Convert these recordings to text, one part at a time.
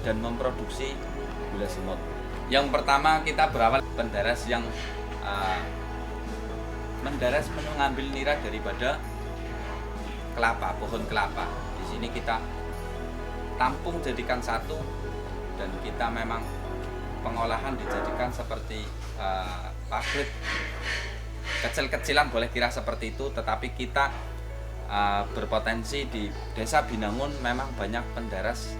dan memproduksi gula semut. Yang pertama kita berawal pendaras yang mendaras mengambil nira daripada kelapa, pohon kelapa. Di sini kita tampung jadikan satu dan kita memang pengolahan dijadikan seperti pabrik kecil-kecilan, boleh kira seperti itu. Tetapi kita berpotensi di Desa Binangun memang banyak pendaras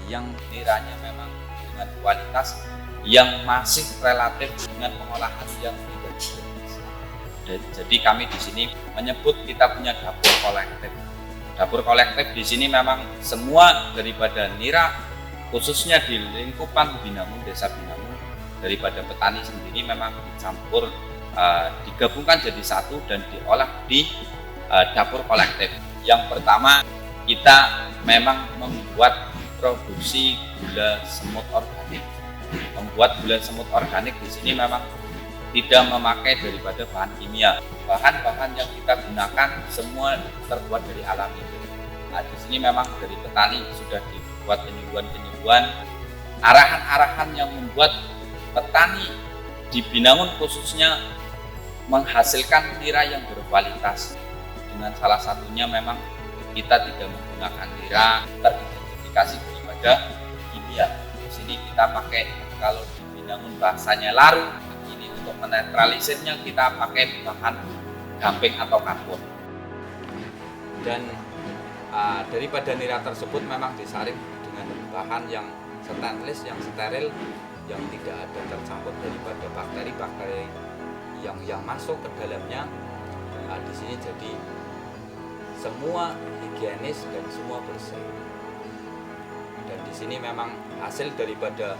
yang niranya memang dengan kualitas yang masih relatif dengan pengolahan yang tidak bisa. Jadi kami di sini menyebut kita punya dapur kolektif. Dapur kolektif di sini memang semua daripada nira, khususnya di lingkupan Binangun, Desa Binangun, daripada petani sendiri memang dicampur, digabungkan jadi satu dan diolah di dapur kolektif. Yang pertama, kita memang membuat produksi gula semut organik. Membuat gula semut organik di sini memang tidak memakai daripada bahan kimia. Bahan-bahan yang kita gunakan semua terbuat dari alami. Nah, di sini memang dari petani sudah dibuat penyuluhan-penyuluhan, arahan-arahan yang membuat petani di Binangun khususnya menghasilkan nira yang berkualitas. Dengan salah satunya memang kita tidak menggunakan nira teridentifikasi daripada kimia. Di sini kita pakai, kalau di Binangun bahasanya laru, ini untuk menetralisirnya kita pakai bahan gamping atau karbon. Dan daripada nira tersebut memang disaring dengan bahan yang stainless, yang steril, yang tidak ada tercampur daripada bakteri-bakteri yang masuk ke dalamnya. Di sini jadi semua higienis dan semua bersih. Dan di sini memang hasil daripada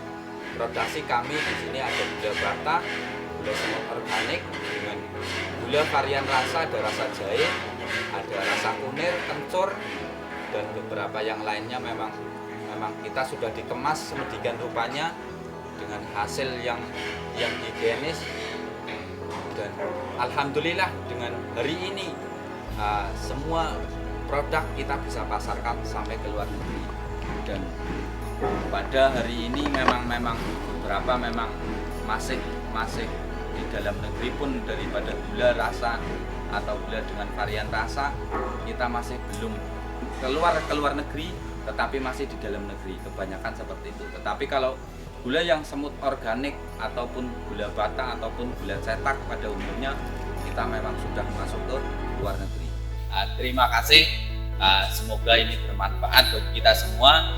produksi kami di sini ada gula bata, gula semut organik dengan gula varian rasa, ada rasa jahe, ada rasa kunir, kencur, dan beberapa yang lainnya. Memang kita sudah dikemas sedemikian rupanya dengan hasil yang higienis. Dan alhamdulillah dengan hari ini semua produk kita bisa pasarkan sampai ke luar negeri. Dan pada hari ini memang beberapa memang masih di dalam negeri pun daripada gula rasa atau gula dengan varian rasa kita masih belum keluar ke luar negeri, tetapi masih di dalam negeri kebanyakan seperti itu. Tetapi kalau gula yang semut organik ataupun gula bata ataupun gula cetak pada umumnya kita memang sudah masuk ke luar negeri. Terima kasih, semoga ini bermanfaat bagi kita semua,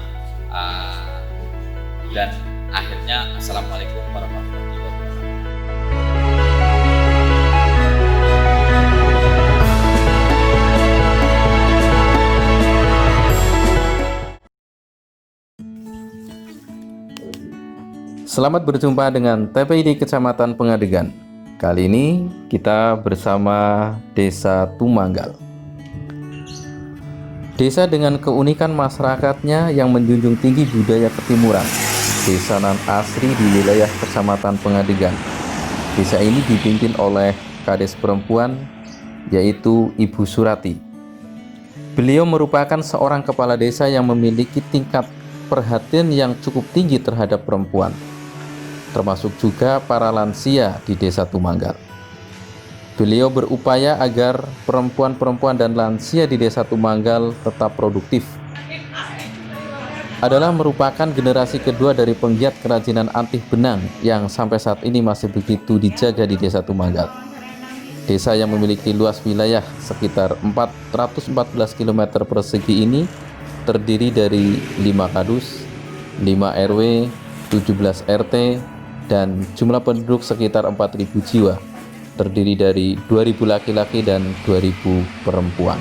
dan akhirnya assalamualaikum warahmatullahi wabarakatuh. Selamat berjumpa dengan TPID Kecamatan Pengadegan. Kali ini kita bersama Desa Tumanggal. Desa dengan keunikan masyarakatnya yang menjunjung tinggi budaya ketimuran. Desa nan asri di wilayah Kecamatan Pengadegan. Desa ini dipimpin oleh Kades perempuan, yaitu Ibu Surati. Beliau merupakan seorang kepala desa yang memiliki tingkat perhatian yang cukup tinggi terhadap perempuan, termasuk juga para lansia di Desa Tumanggal. Beliau berupaya agar perempuan-perempuan dan lansia di Desa Tumanggal tetap produktif. Adalah merupakan generasi kedua dari penggiat kerajinan antih benang yang sampai saat ini masih begitu dijaga di Desa Tumanggal. Desa yang memiliki luas wilayah sekitar 414 km persegi ini terdiri dari 5 kadus, 5 RW, 17 RT, dan jumlah penduduk sekitar 4.000 jiwa, terdiri dari 2.000 laki-laki dan 2.000 perempuan.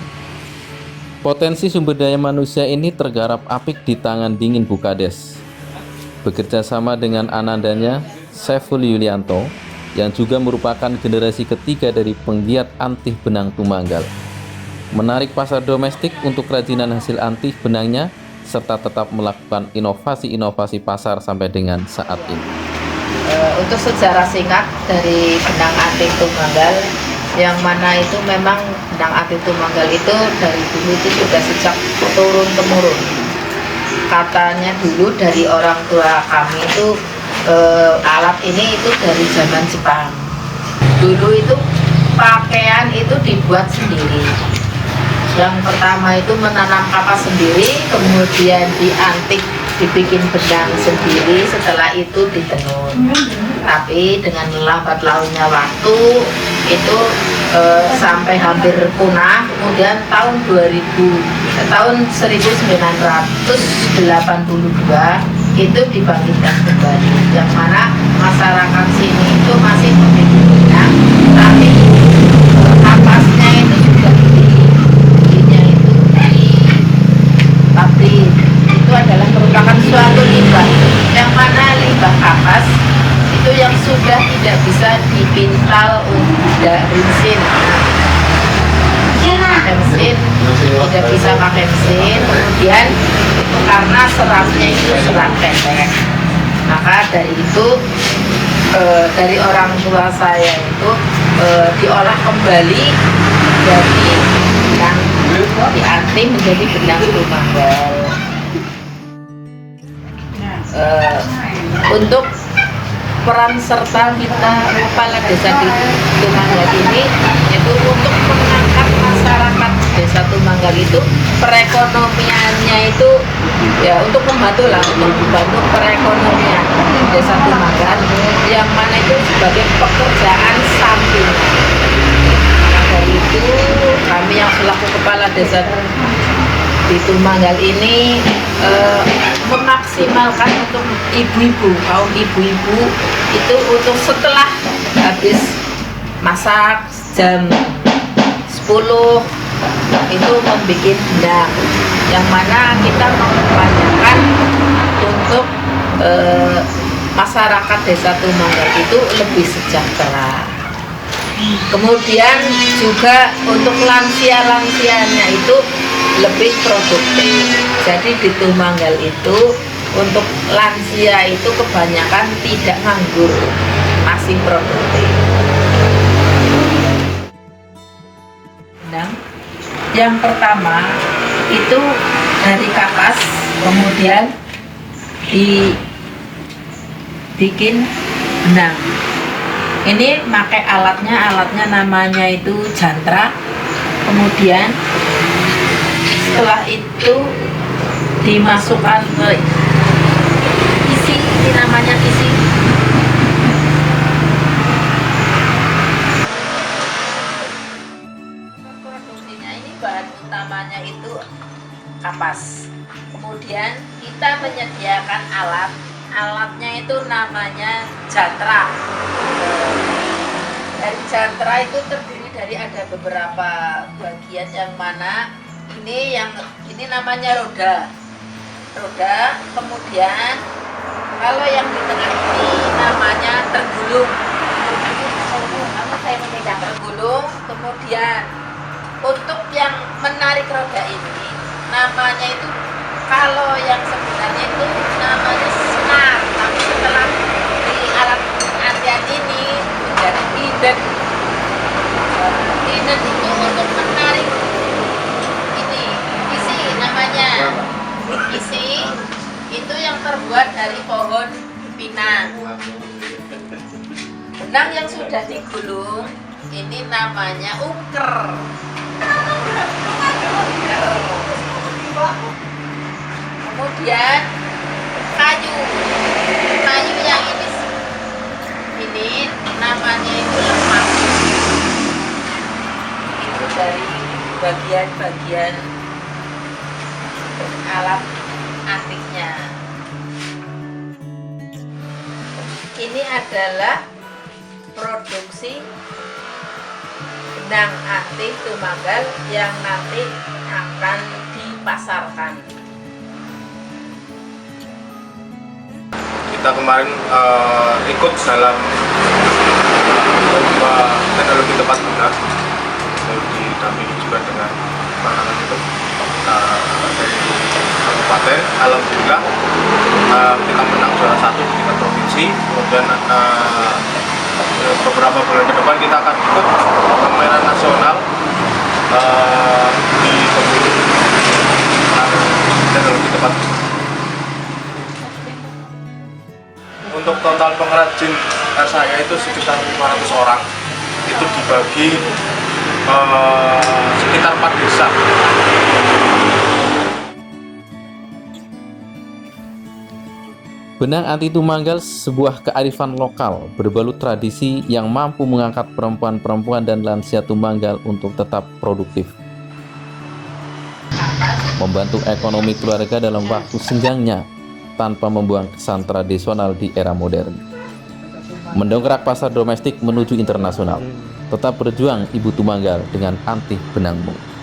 Potensi sumber daya manusia ini tergarap apik di tangan dingin Bu Kades. Bekerja sama dengan anandanya, Saiful Yulianto, yang juga merupakan generasi ketiga dari penggiat antih benang Tumanggal. Menarik pasar domestik untuk kerajinan hasil antih benangnya, serta tetap melakukan inovasi-inovasi pasar sampai dengan saat ini. Untuk sejarah singkat dari benang antih Tumanggal, yang mana itu memang benang antih Tumanggal itu dari dulu itu sudah sejak turun temurun. katanya dulu dari orang tua kami itu alat ini itu dari zaman Jepang. Dulu itu pakaian itu dibuat sendiri. Yang pertama itu menanam kapas sendiri, kemudian diantik, dibikin benang sendiri, setelah itu ditenun. Tapi dengan lambat launnya waktu itu sampai hampir punah. Kemudian tahun 1982 itu dibangkitkan kembali, yang mana masyarakat sini itu masih memiliki benang, tapi kapasnya itu juga tapi itu adalah merupakan suatu limbah, yang mana limbah kapas itu yang sudah tidak bisa dipintal dari mesin. Tidak bisa pakai mesin, kemudian karena seratnya itu serat pendek, maka dari itu dari orang tua saya itu diolah kembali dari benang, dianting menjadi benang tumanggal. Untuk peran serta kita kepala desa di Tumanggal ini itu untuk mengangkat masyarakat desa Tumanggal itu perekonomiannya itu ya, untuk membantu perekonomian desa Tumanggal, yang mana itu sebagai pekerjaan sampingan. Dari itu kami yang selaku kepala desa di Tumanggal ini memaksimalkan untuk ibu-ibu, kaum ibu-ibu itu untuk setelah habis masak jam 10 itu membuat benang, yang mana kita mengupayakan untuk masyarakat desa Tumanggal itu lebih sejahtera. Kemudian juga untuk lansia-lansianya itu lebih produktif. Jadi di Tumanggal itu untuk lansia itu kebanyakan tidak nganggur, masih produktif. Nah, yang pertama itu dari kapas, kemudian dibikin benang. Ini pakai alatnya namanya itu jantra. Kemudian setelah itu dimasukkan ke isi, ini namanya isi. Produksinya ini bahan utamanya itu kapas. Kemudian kita menyediakan alatnya itu namanya jantra. Dan jantra itu terdiri dari ada beberapa bagian, yang mana ini namanya roda. Kemudian kalau yang di tengah ini namanya tergulung. Kemudian untuk yang menarik roda ini namanya itu, kalau yang sebenarnya itu namanya senar, tapi setelah di alat antian ini menjadi idet. Idet itu untuk menarik ini isi, namanya isi itu yang terbuat dari pohon pinang. Benang yang sudah digulung ini namanya uker. Kemudian kayu yang ini namanya itu lemak. Itu dari bagian-bagian alat antiknya. Ini adalah produksi benang antik Tumanggal yang nanti akan dipasarkan. Kita kemarin ikut dalam lomba teknologi tepat guna, didampingi juga dengan pandangan itu dari kabupaten. Alhamdulillah kita menang juara 1 di tingkat provinsi. Kemudian beberapa bulan ke depan kita akan ikut pameran nasional di pemilu teknologi tepat guna. untuk total pengrajin saya itu sekitar 500 orang. Itu dibagi sekitar 4 desa. Benang anti tumanggal sebuah kearifan lokal berbalut tradisi yang mampu mengangkat perempuan-perempuan dan lansia Tumanggal untuk tetap produktif, membantu ekonomi keluarga dalam waktu senggangnya tanpa membuang kesan tradisional di era modern, mendongkrak pasar domestik menuju internasional. Tetap berjuang Ibu Tumanggal dengan Antih Benangmu.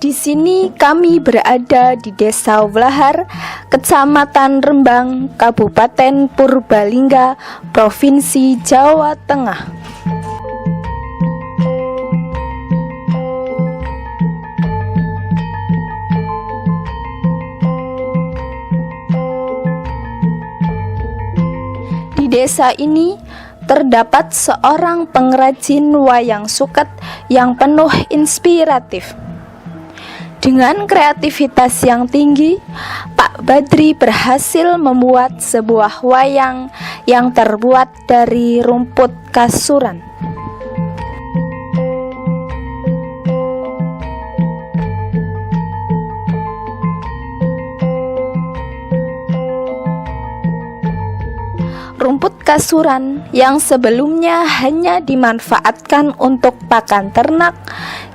Di sini kami berada di Desa Wlahar, Kecamatan Rembang, Kabupaten Purbalingga, Provinsi Jawa Tengah. Di desa ini terdapat seorang pengrajin wayang suket yang penuh inspiratif. Dengan kreativitas yang tinggi, Pak Badri berhasil membuat sebuah wayang yang terbuat dari rumput kasuran. Rumput kasuran yang sebelumnya hanya dimanfaatkan untuk pakan ternak,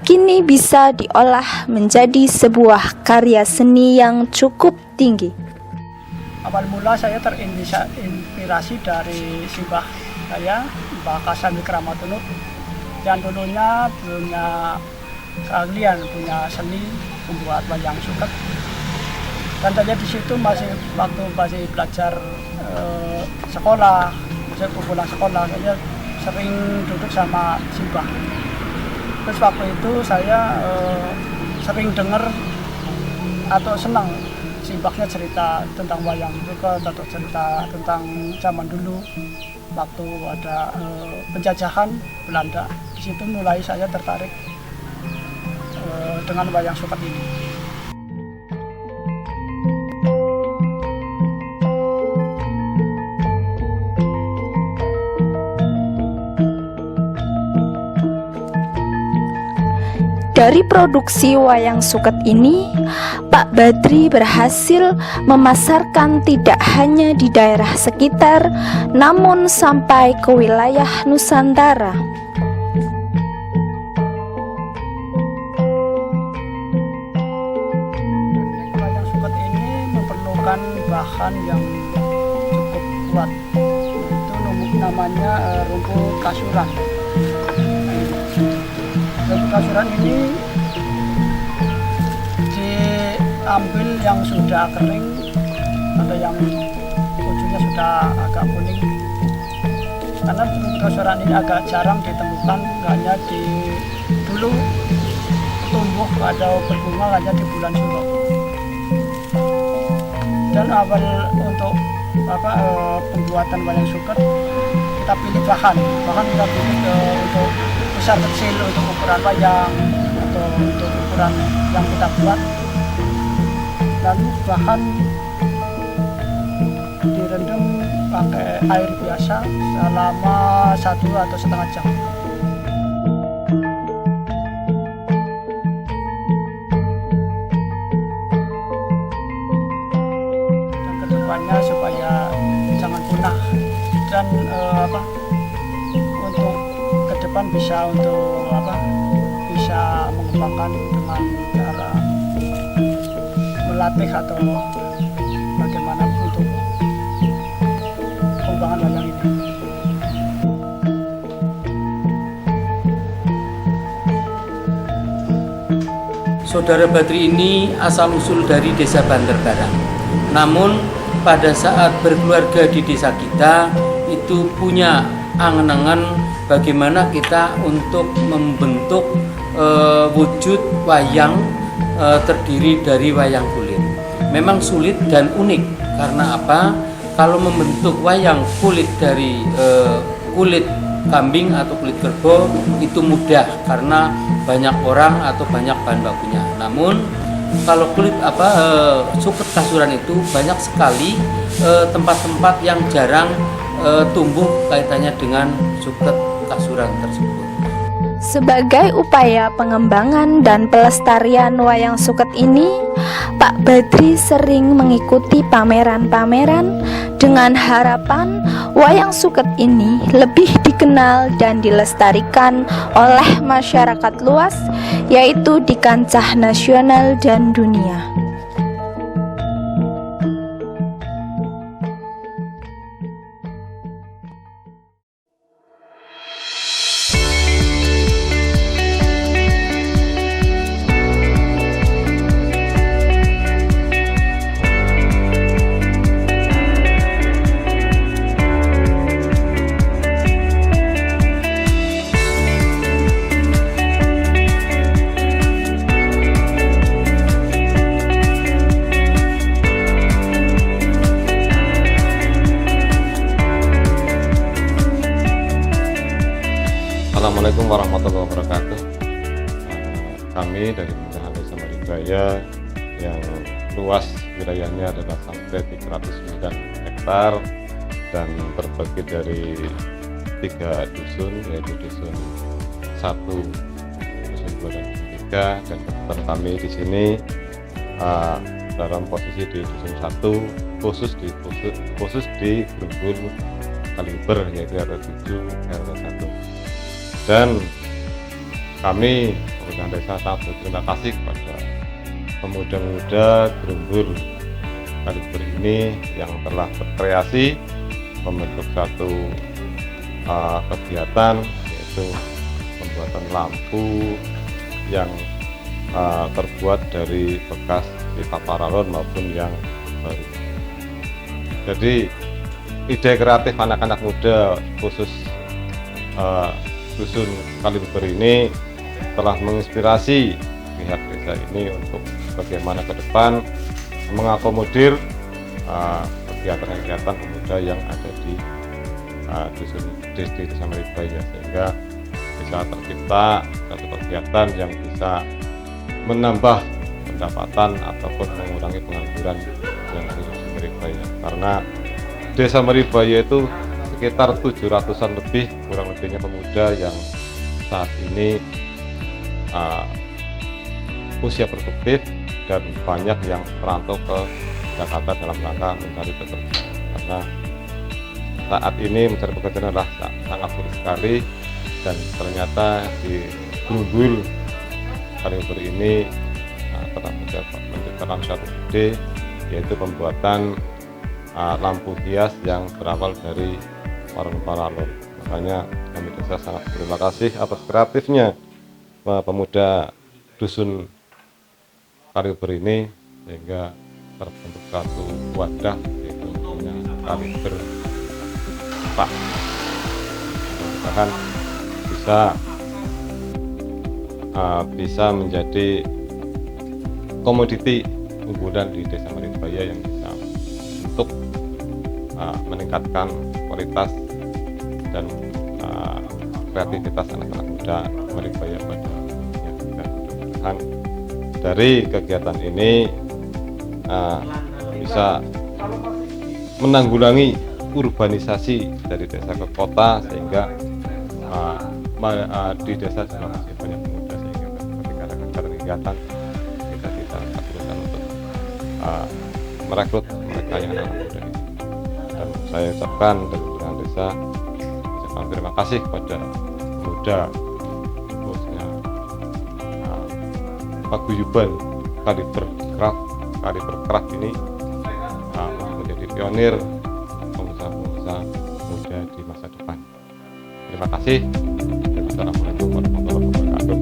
kini bisa diolah menjadi sebuah karya seni yang cukup tinggi. Awal mula saya terinspirasi dari simbah saya, Mbah Kasami Kramatunut, yang dulunya punya keahlian, punya seni membuat wayang suket. Dan saya di situ waktu masih belajar sekolah, saya pulang sekolah, saya sering duduk sama simbah. Terus waktu itu saya sering dengar atau senang simbahnya cerita tentang wayang suket atau cerita tentang zaman dulu waktu ada penjajahan Belanda. Di situ mulai saya tertarik dengan wayang suket ini. Dari produksi wayang suket ini, Pak Badri berhasil memasarkan tidak hanya di daerah sekitar, namun sampai ke wilayah Nusantara. Wayang suket ini memerlukan bahan yang cukup kuat. Itu namanya rumput kasuran. Rumput kasuran ini diambil yang sudah kering atau yang ujungnya sudah agak kuning, karena rumput kasuran ini agak jarang ditemukan, hanya dulu tumbuh atau berbunga hanya di bulan Suro. Dan awal untuk pembuatan wayang suket, kita pilih bahan kita pilih untuk besar kecil, untuk ukuran wayang atau untuk ukuran yang kita buat. Lalu bahan direndam pakai air biasa selama 1 atau setengah jam. Dan kedepannya supaya jangan punah dan untuk ke depan bisa mengembangkan dengan cara melatih atau bagaimana untuk pengembangan wayang ini. Saudara Badri ini asal-usul dari desa Banter Barang. Namun pada saat berkeluarga di desa kita itu punya angan-angan bagaimana kita untuk membentuk wujud wayang terdiri dari wayang kulit. memang sulit dan unik. Karena apa? Kalau membentuk wayang kulit dari kulit kambing atau kulit kerbau itu mudah karena banyak orang atau banyak bahan bakunya. Namun kalau kulit suket kasuran itu banyak sekali tempat-tempat yang jarang tumbuh kaitannya dengan suket kasuran tersebut. Sebagai upaya pengembangan dan pelestarian wayang suket ini, Pak Badri sering mengikuti pameran-pameran dengan harapan wayang suket ini lebih dikenal dan dilestarikan oleh masyarakat luas, yaitu di kancah nasional dan dunia. Assalamualaikum warahmatullahi wabarakatuh. Kami dari Kelurahan Desa Maribaya yang luas wilayahnya adalah sampai 309 hektar dan terbagi dari 3 dusun, yaitu dusun 1, dusun 2 dan dusun 3, dan kebetulan kami di sini dalam posisi di dusun 1 khusus di Grunggul Kaliber, yaitu RW7 RW1. Dan kami pemerintah desa sangat berterima kasih kepada pemuda-pemuda Grunggul Kaliber ini yang telah berkreasi membentuk satu kegiatan, yaitu pembuatan lampu yang terbuat dari bekas pipa paralon maupun yang baru. Jadi ide kreatif anak-anak muda khusus dusun Kaliber ini telah menginspirasi pihak desa ini untuk bagaimana ke depan mengakomodir kegiatan-kegiatan pemuda yang ada di dusun Desa Maribaya, sehingga bisa tercipta satu kegiatan yang bisa menambah pendapatan ataupun mengurangi pengangguran yang ada di Maribaya. Karena Desa Maribaya itu sekitar 700-an lebih, kurang lebihnya pemuda yang saat ini usia produktif dan banyak yang merantau ke Jakarta dalam rangka mencari pekerjaan. Karena saat ini mencari pekerjaan adalah sangat sulit sekali, dan ternyata di Grunggul Kaliber ini telah menciptakan satu ide, yaitu pembuatan lampu hias yang berawal dari paralon. Makanya kami desa sangat terima kasih atas kreatifnya pemuda dusun Kaliber ini, sehingga terbentuk satu wadah, yaitu namanya Kaliber Pak. Mudah-mudahan bisa menjadi komoditi unggulan di Desa Maribaya yang bisa untuk meningkatkan kualitas dan kreativitas anak-anak muda Maribaya pada umumnya. Mudah-mudahan dari kegiatan ini bisa menanggulangi urbanisasi dari desa ke kota, sehingga di desa juga masih banyak pemuda, sehingga ketika ada kegiatan kita berusaha untuk merekrut mereka yang anak muda ini. Dan saya ucapkan dari Kelurahan Desa terima kasih kepada pemuda, khususnya paguyuban Kaliber Craft ini menjadi pionir pengusaha-pengusaha muda di masa depan. Terima kasih. Wassalamualaikum warahmatullahi wabarakatuh.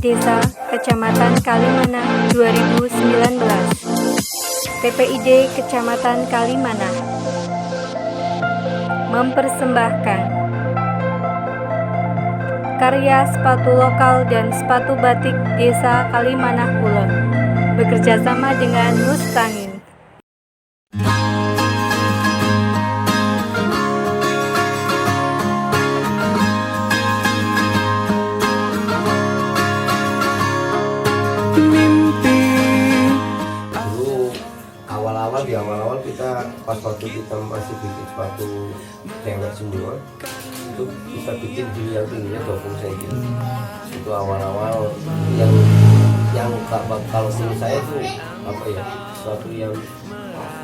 Desa Kecamatan Kalimanah 2019. TPID Kecamatan Kalimanah mempersembahkan karya sepatu lokal dan sepatu batik Desa Kalimanah Kulon bekerjasama dengan Mustangin. Di awal-awal kita pas waktu kita masih bikin sepatu cewek semua itu bisa bikin di yang tingginya 20 cm. Itu awal-awal yang kalau menurut saya itu apa ya, sesuatu yang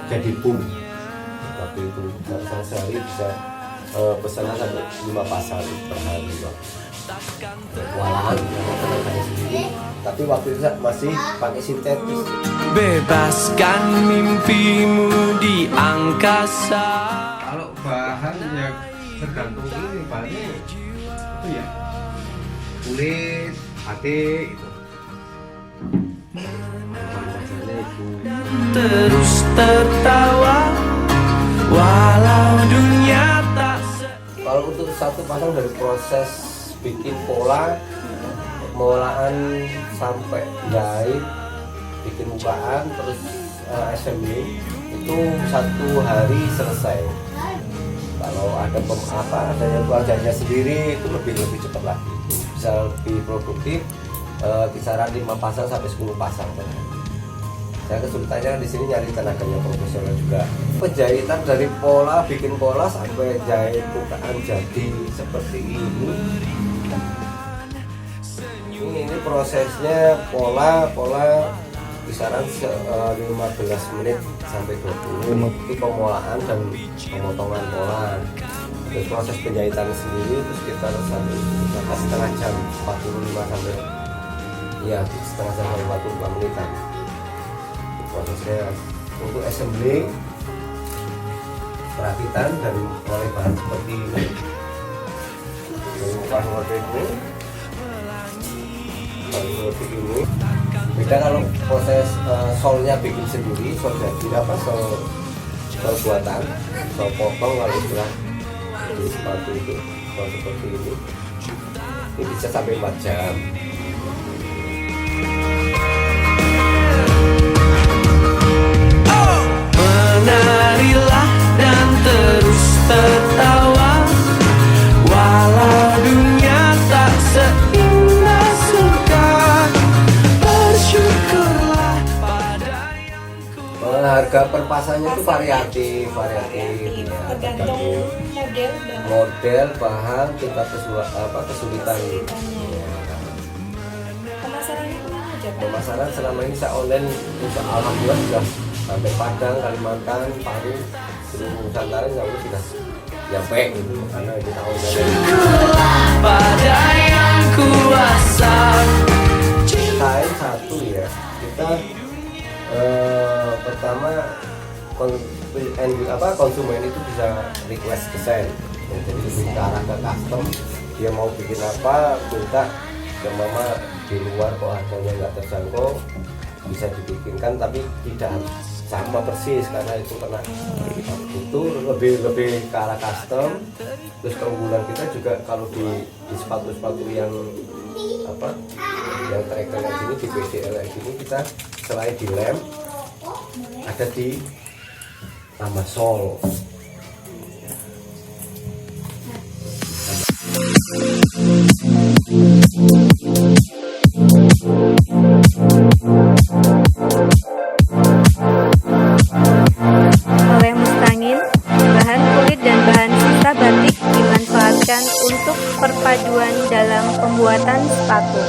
jadi boom waktu itu. Saya sehari bisa pesanan sampai 5 pasang per hari, kewalahan saya sendiri, tapi waktu itu masih pakai sintetis. Bebaskan mimpimu di angkasa. Kalau bahan ya tergantung ini, bahannya itu ya kulit, hati itu. Terus tertawa walau dunia tak. Kalau untuk satu pasang dari proses bikin pola, pengolahan sampai jahit, bikin bukaan, terus assembly itu 1 hari selesai. Kalau ada ada yang keluarganya sendiri itu lebih cepat lagi, bisa lebih produktif, kisaran 5 pasang sampai 10 pasang. Saya kesulitannya di sini nyari tenaganya profesional juga. Penjahitan dari pola, bikin pola sampai jahit bukaan jadi seperti ini. Ini prosesnya pola kisaran 15 menit sampai 20 itu pengolahan dan pemotongan pola. Terus proses penjahitan sendiri itu sekitar setengah jam, 45 sampai setengah jam sampai 45 menitan. Prosesnya untuk assembly, perakitan dari mulai bahan seperti ini, seperti ini. Beda kalau proses solnya bikin sendiri, sol jadi sol buatan, sol potong kalau istilah di sepatu itu, sol seperti ini bisa sampai 4 jam. Menarilah dan terus tertawa walau dunia tak seindah surga. Bersyukurlah pada yang kuat. Harga per pasangnya itu variatif ya, tergantung model, bahan, tingkat kesulitan. Pemasaran selama ini saya online, alhamdulillah sudah sampai Padang, Kalimantan, Palu, seluruh Nusantara sudah nyampe gitu, karena kita online. Pada yang kuasa. Lain satu ya, kita pertama konsumen itu bisa request desain, jadi lebih ke arah ke custom, dia mau bikin apa, minta ke mama di luar kok harganya nggak terjangkau, bisa dibikinkan tapi tidak sama persis karena itu kena itu lebih ke arah custom. Terus keunggulan kita juga kalau di sepatu-sepatu yang yang tracker yang sini di PCL yang sini, kita selain di lem ada di tambah sol. Oleh Mustangin, bahan kulit dan bahan sisa batik dimanfaatkan untuk perpaduan dalam pembuatan sepatu.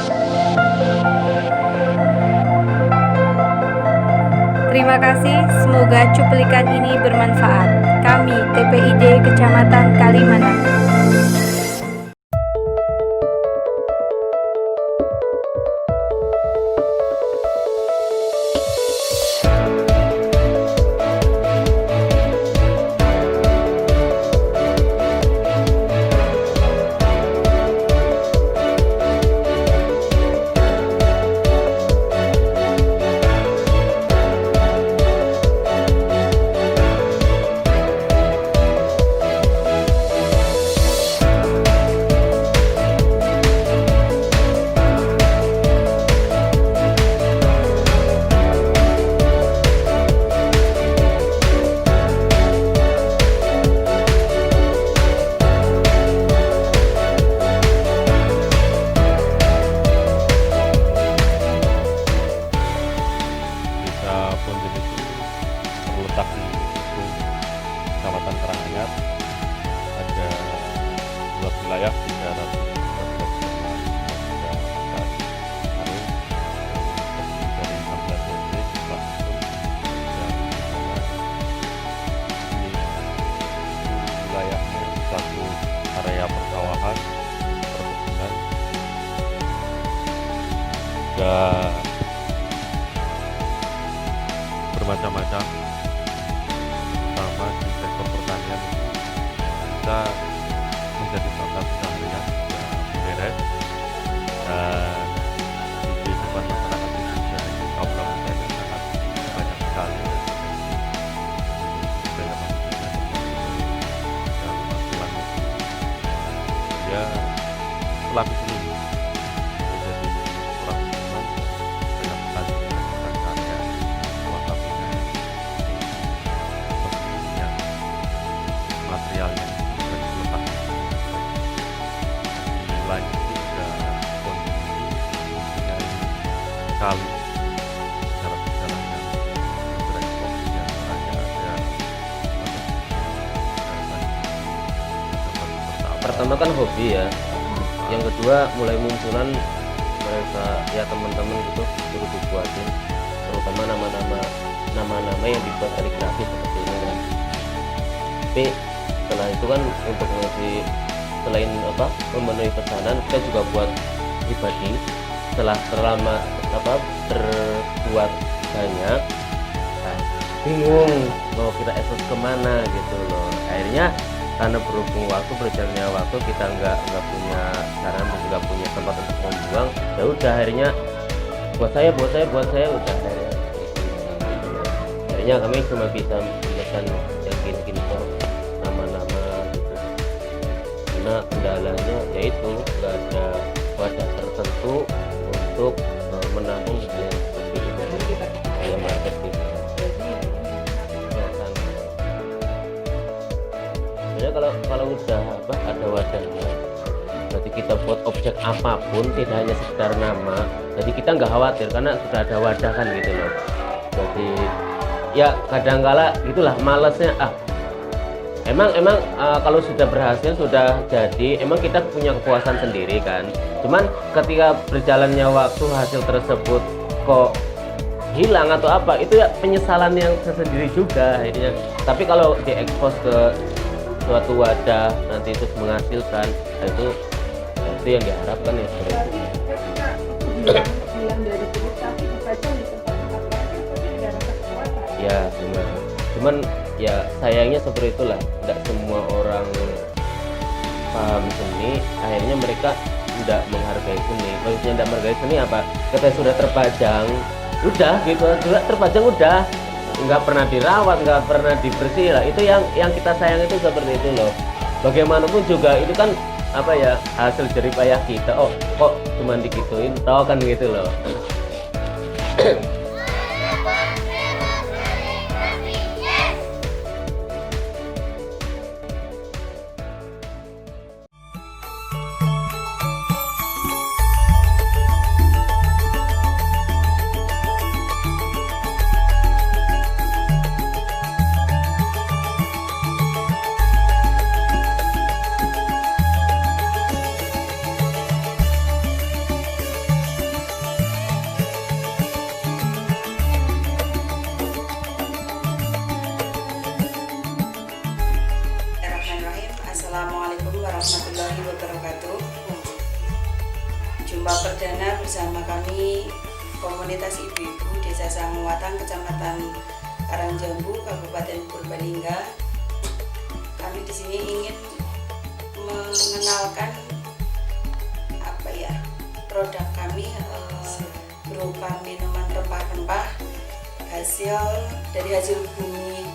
Terima kasih, semoga cuplikan ini bermanfaat. Kami TPID Kecamatan Kalimanah. luas wilayah 313 wilayahnya satu area persawahan, perkebunan, dan bermacam-macam. Sama di sektor pertanian ini kita menjadi mata pencaharian beres, dan di kehidupan masyarakat Indonesia ini kaum muda yang sangat banyak sekali. Budaya manusia yang penghasilan dia pelapis ini menjadi orang seniman, banyak sekali melakukan karya, salah satunya yang materialnya sudah dilepas. Di lain itu juga kondisi mempunyai kali sejarah-sejarah yang berekspos, di antaranya ada Pertama kan hobi ya, yang kedua mulai munculan mereka ya teman-teman gitu suruh dibuatin, terutama nama-nama yang dibuat kaligrafi seperti ini kan. Tapi setelah itu kan untuk ngasih, selain memenuhi pesanan, kita juga buat pribadi. Setelah terbuat banyak, nah, bingung mau kita ekspos kemana gitu loh. Akhirnya karena berhubung berjalannya waktu, kita nggak punya sarana, nggak punya tempat untuk membuang, ya udah akhirnya buat saya udah akhirnya kami cuma bisa menekan yang gini-gini kok, nama-nama gitu. Karena kendalanya yaitu nggak ada wadah tertentu untuk menampung hal seperti ini kayak marketing. Kalau udah ada wadahnya, berarti kita buat objek apapun tidak hanya sekedar nama, jadi kita nggak khawatir karena sudah ada wadah kan gitu loh. Jadi ya kadangkala gitulah malesnya, emang kalau sudah berhasil, sudah jadi, emang kita punya kepuasan sendiri kan. Cuman ketika berjalannya waktu hasil tersebut kok hilang atau apa, itu ya penyesalan yang tersendiri juga akhirnya. Tapi kalau diekspos ke suatu wadah nanti itu menghasilkan, nah itu yang diharapkan ya. Ya cuman ya sayangnya seperti itulah, tidak semua orang paham seni, akhirnya mereka tidak menghargai seni. Maksudnya tidak menghargai seni apa? Ketika sudah terpajang, udah gitu, sudah terpajang udah, nggak pernah dirawat, nggak pernah dibersih lah. Itu yang kita sayang itu seperti itu loh. Bagaimanapun juga itu kan hasil jerih payah kita. Oh kok cuma dikituin toh kan gitu loh. Assalamualaikum warahmatullahi wabarakatuh. Jumpa perdana bersama kami komunitas ibu-ibu Desa Sanguwatang, Kecamatan Karangjambu, Kabupaten Purbalingga. Kami di sini ingin mengenalkan produk kami berupa minuman rempah-rempah dari hasil bumi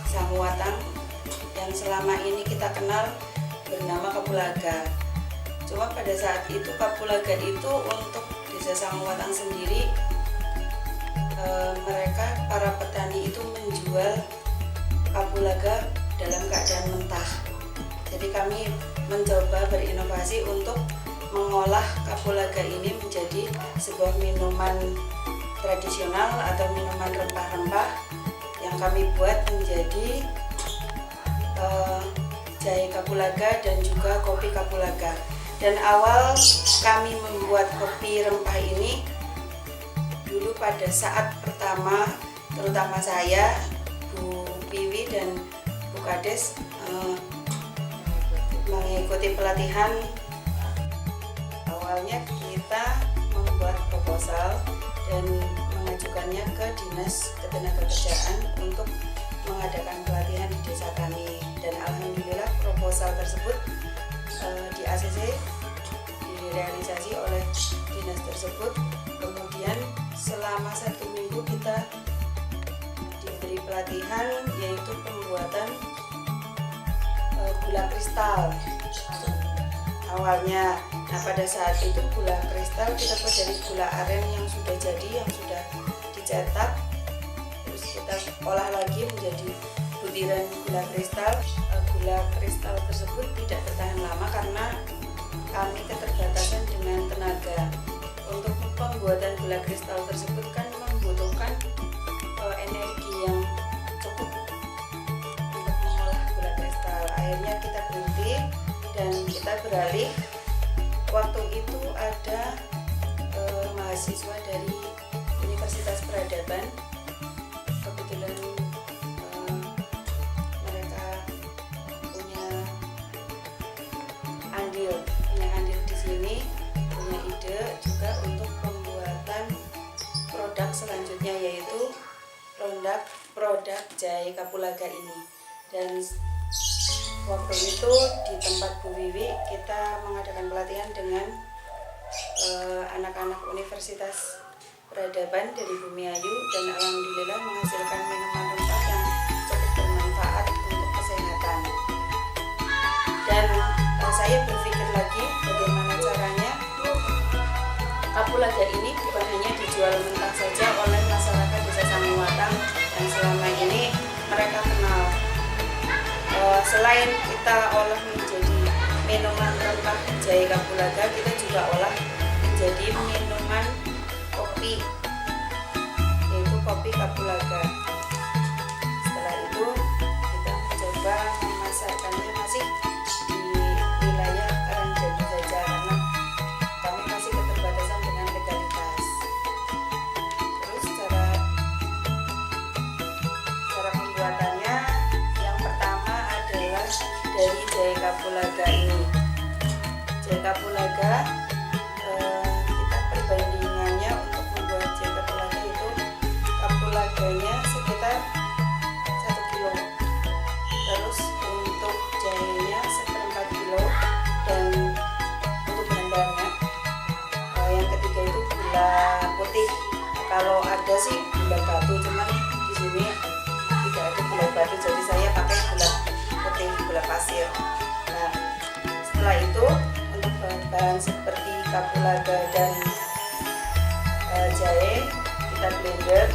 Sanguwatang yang selama ini kita kenal bernama kapulaga. Cuma pada saat itu kapulaga itu untuk Desa Sanguwatang sendiri, mereka para petani itu menjual kapulaga dalam keadaan mentah. Jadi kami mencoba berinovasi untuk mengolah kapulaga ini menjadi sebuah minuman tradisional atau minuman rempah-rempah yang kami buat menjadi jahe kapulaga dan juga kopi kopi Kapulaga. Dan awal kami membuat kopi rempah ini dulu pada saat pertama, terutama saya, Bu Piwi dan Bu Kades mengikuti pelatihan. Awalnya kita membuat proposal dan mengajukannya ke Dinas Ketenagakerjaan untuk mengadakan pelatihan di desa kami, dan alhamdulillah proposal tersebut di ACC direalisasi oleh dinas tersebut. Kemudian selama 1 minggu kita diberi pelatihan, yaitu pembuatan gula kristal awalnya. Nah, pada saat itu gula kristal kita buat dari gula aren yang sudah jadi, yang sudah dicetak, terus kita olah lagi menjadi butiran gula kristal. Gula kristal tersebut tidak bertahan lama karena kami keterbatasan dengan tenaga. Untuk pembuatan gula kristal tersebut kan membutuhkan energi yang cukup untuk mengolah gula kristal. Akhirnya kita berhenti dan kita beralih. Waktu itu ada mahasiswa dari Universitas Peradaban, kebetulan mereka punya andil di sini, punya ide juga untuk pembuatan produk selanjutnya, yaitu produk jahe Kapulaga ini. Dan waktu itu di tempat Bu Wiwi kita mengadakan pelatihan dengan anak-anak Universitas Peradaban dari Bumiayu, dan alhamdulillah menghasilkan minuman rempah yang cukup bermanfaat untuk kesehatan. Dan saya berpikir lagi bagaimana caranya Kapulaga ini bukan hanya dijual mentah saja oleh masyarakat Desa Sangiwatang yang selama ini mereka kenal. Selain kita olah menjadi minuman rempah jahe Kapulaga, kita juga olah menjadi minuman kopi, yaitu kopi Kapulaga. Setelah itu kita mencoba memasarkannya masih di wilayah Karangjati saja karena kami masih keterbatasan dengan legalitas. Terus cara pembuatannya dari jahe Kapulaga ini. Jahe Kapulaga kita perbandingannya untuk membuat jahe Kapulaga itu Kapulaganya sekitar 1 kilo. Terus untuk jahenya 1/4 kilo, dan untuk bahan-bahannya yang ketiga itu gula putih. Kalau ada sih gula batu, cuman di sini tidak ada gula batu, jadi saya pakai gula pasir. Nah, setelah itu untuk bahan-bahan seperti Kapulaga dan jahe kita blender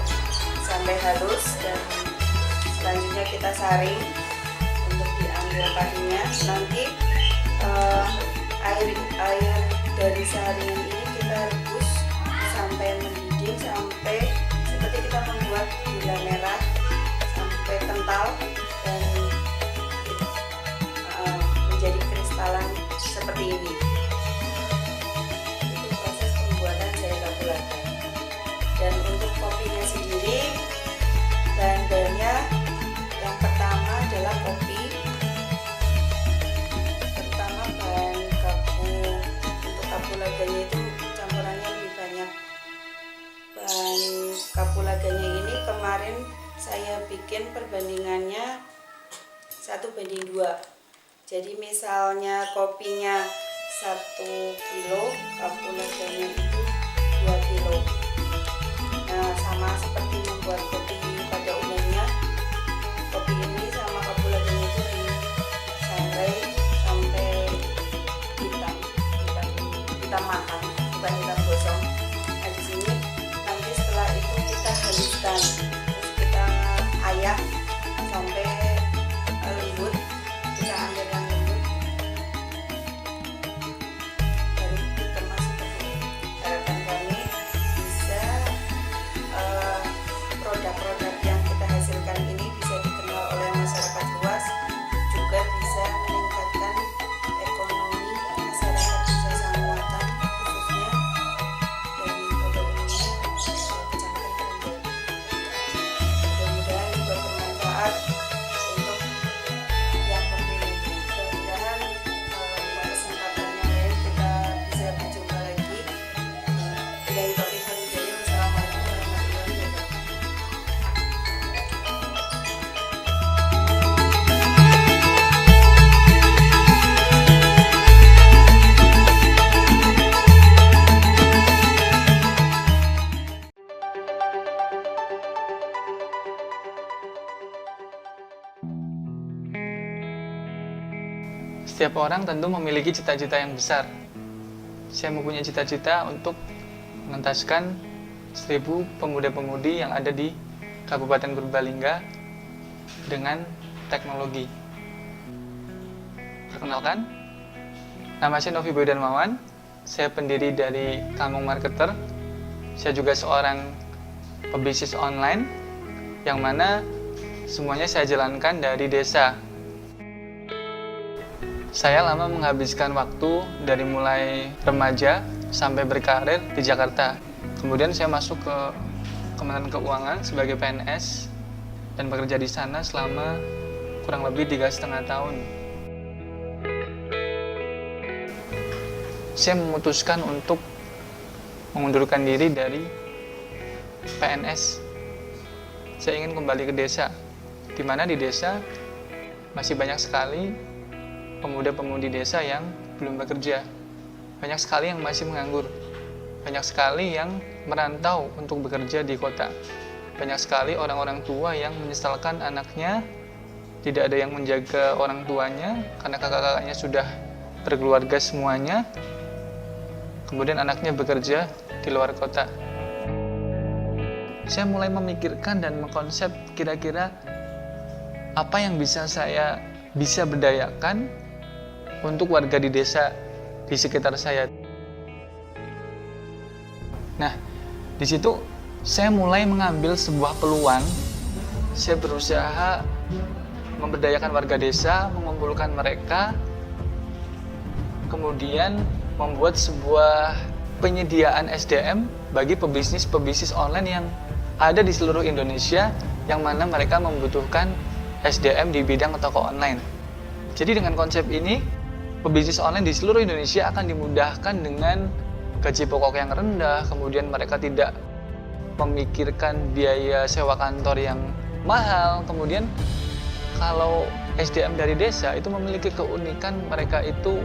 sampai halus, dan selanjutnya kita saring untuk diambil padinya. Nanti air dari saring ini kita rebus sampai mendidih, sampai seperti kita membuat gula merah sampai kental dan menjadi kristalan seperti ini. Itu proses pembuatan jahe Kapulaga. Dan untuk kopinya sendiri, bahan-bahannya yang pertama adalah kopi. Pertama bahan untuk Kapulaganya itu campurannya lebih banyak. Bahan Kapulaganya ini kemarin saya bikin perbandingannya 1:2. Jadi misalnya kopinya 1 kilo, Kapulaganya itu 2 kilo. Nah, sama seperti membuat kopi pada umumnya, kopi ini sama Kapulaganya itu disangrai sampai hitam matang, bukan hitam gosong. Nah, di sini nanti setelah itu kita haluskan, terus kita ayak sampai lembut. Kita ambil yang lembut, baru dikemas seperti ini. Harapan kami bisa produk-produk Setiap orang tentu memiliki cita-cita yang besar. Saya mempunyai cita-cita untuk mengentaskan 1000 pemuda-pemudi yang ada di Kabupaten Purbalingga dengan teknologi. Perkenalkan, nama saya Novi Boy Darmawan. Saya pendiri dari Kamong Marketer. Saya juga seorang pebisnis online yang mana semuanya saya jalankan dari desa. Saya lama menghabiskan waktu dari mulai remaja sampai berkarir di Jakarta. Kemudian saya masuk ke Kementerian Keuangan sebagai PNS dan bekerja di sana selama kurang lebih 3,5 tahun. Saya memutuskan untuk mengundurkan diri dari PNS. Saya ingin kembali ke desa, di mana di desa masih banyak sekali pemuda-pemudi desa yang belum bekerja. Banyak sekali yang masih menganggur. Banyak sekali yang merantau untuk bekerja di kota. Banyak sekali orang-orang tua yang menyesalkan anaknya tidak ada yang menjaga orang tuanya karena kakak-kakaknya sudah berkeluarga semuanya. Kemudian anaknya bekerja di luar kota. Saya mulai memikirkan dan mengkonsep kira-kira apa yang bisa saya berdayakan untuk warga di desa di sekitar saya. Nah, di situ saya mulai mengambil sebuah peluang. Saya berusaha memberdayakan warga desa, mengumpulkan mereka, kemudian membuat sebuah penyediaan SDM bagi pebisnis online yang ada di seluruh Indonesia, yang mana mereka membutuhkan SDM di bidang toko online. Jadi dengan konsep ini, pebisnis online di seluruh Indonesia akan dimudahkan dengan gaji pokok yang rendah, kemudian mereka tidak memikirkan biaya sewa kantor yang mahal. Kemudian kalau SDM dari desa itu memiliki keunikan, mereka itu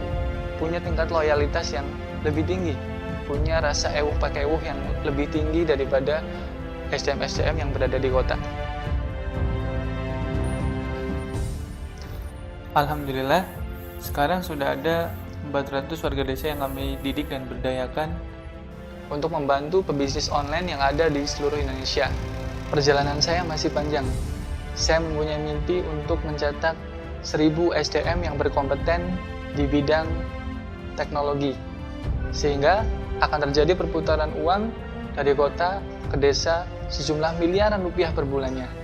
punya tingkat loyalitas yang lebih tinggi, punya rasa ewuh pakai ewuh yang lebih tinggi daripada SDM-SDM yang berada di kota. Alhamdulillah, sekarang sudah ada 400 warga desa yang kami didik dan berdayakan untuk membantu pebisnis online yang ada di seluruh Indonesia. Perjalanan saya masih panjang. Saya mempunyai mimpi untuk mencetak 1000 SDM yang berkompeten di bidang teknologi. Sehingga akan terjadi perputaran uang dari kota ke desa sejumlah miliaran rupiah per bulannya.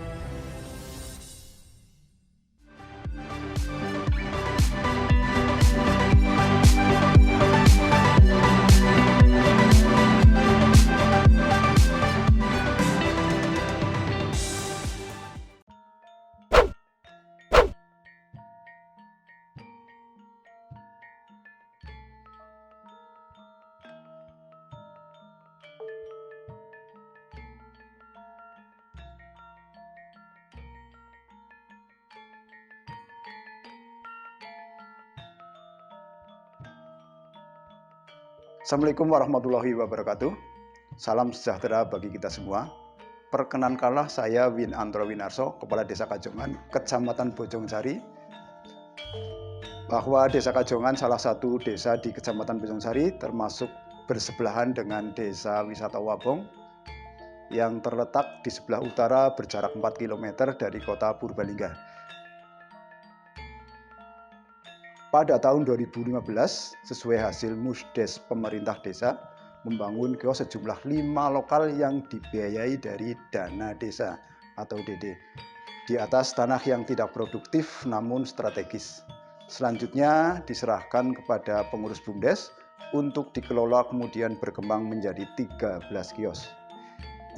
Assalamualaikum warahmatullahi wabarakatuh. Salam sejahtera bagi kita semua. Perkenankanlah saya Win Antro Winarso, Kepala Desa Kajongan, Kecamatan Bojongsari. Bahwa Desa Kajongan salah satu desa di Kecamatan Bojongsari, termasuk bersebelahan dengan Desa Wisata Wabong yang terletak di sebelah utara berjarak 4 km dari kota Purbalingga. Pada tahun 2015, sesuai hasil musdes pemerintah desa, membangun kios sejumlah 5 lokal yang dibiayai dari dana desa atau DD di atas tanah yang tidak produktif namun strategis. Selanjutnya diserahkan kepada pengurus BUMDes untuk dikelola, kemudian berkembang menjadi 13 kios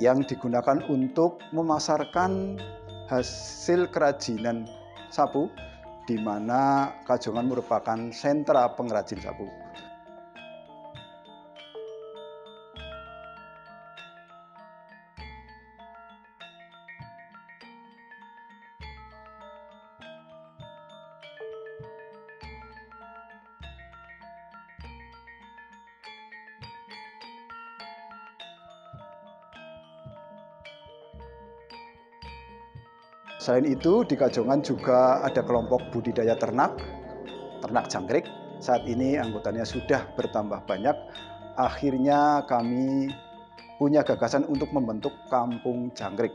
yang digunakan untuk memasarkan hasil kerajinan sapu, di mana Kajongan merupakan sentra pengrajin sapu. Selain itu, di Kajongan juga ada kelompok budidaya ternak, ternak jangkrik. Saat ini anggotanya sudah bertambah banyak. Akhirnya kami punya gagasan untuk membentuk kampung jangkrik.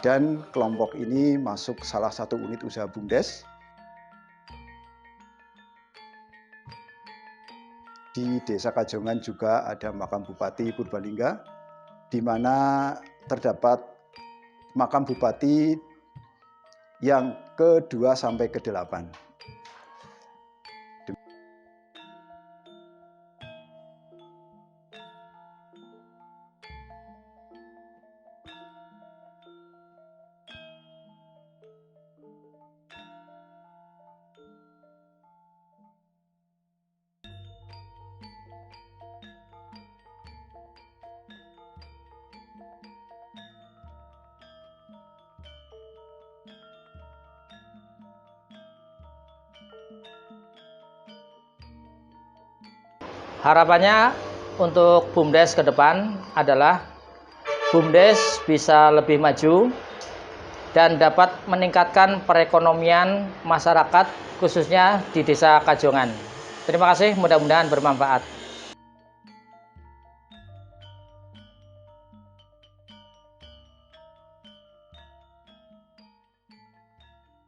Dan kelompok ini masuk salah satu unit usaha BUMDes. Di Desa Kajongan juga ada makam Bupati Purbalingga, di mana terdapat makam Bupati yang ke-2 sampai ke-8. Harapannya untuk BUMDes ke depan adalah BUMDes bisa lebih maju dan dapat meningkatkan perekonomian masyarakat khususnya di Desa Kajongan. Terima kasih, mudah-mudahan bermanfaat.